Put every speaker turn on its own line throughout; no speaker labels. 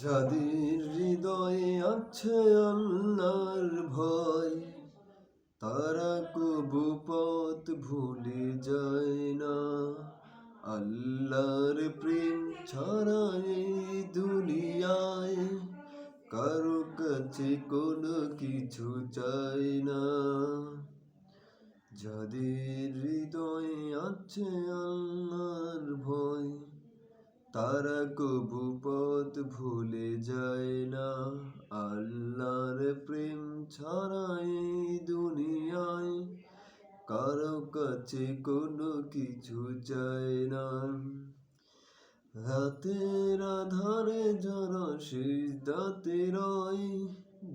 যাদের হৃদয়ে আছে আল্লাহর ভয়, তারা কবু পথ ভুলে যায় না। আল্লাহর প্রেম ছাড়া এই দুনিয়ায় কারো কাছে কোনো কিছু চাই না। যাদের হৃদয়ে আছে আল্লাহর ভয়, তারা কবু পথ ভুলে যায় না। আল্লাহর প্রেম ছাড়া এই দুনিয়ায় কারো কাছে কোনো কিছু চায় না। রাতের আধারে যারা সিজদাতে রয়,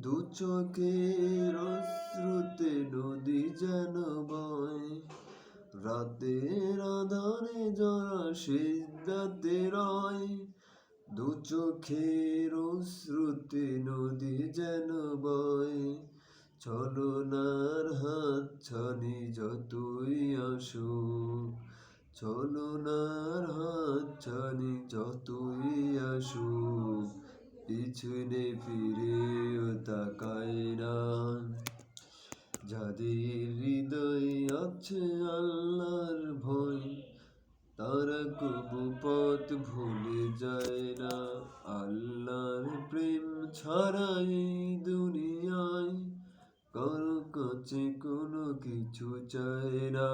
দু চোখের অশ্রুতে নদী যেন বয়। রাতের আধারে যারা সিজদাতে রয়, দু চোখের অশ্রুতে নদী যেন বয়। ছলনার হাত ছানি যতই আসুক, ছলনার হাত ছানি যতই আসুক, পিছনে ফিরেও তাকায় না। যাদের হৃদয়ে আছে আল্লাহর ভয়, তারা কবু পথ ভুলে যায় না। আল্লাহর প্রেম ছাড়া এই দুনিয়ায় কারো কাছে কোনো কিছু চায় না।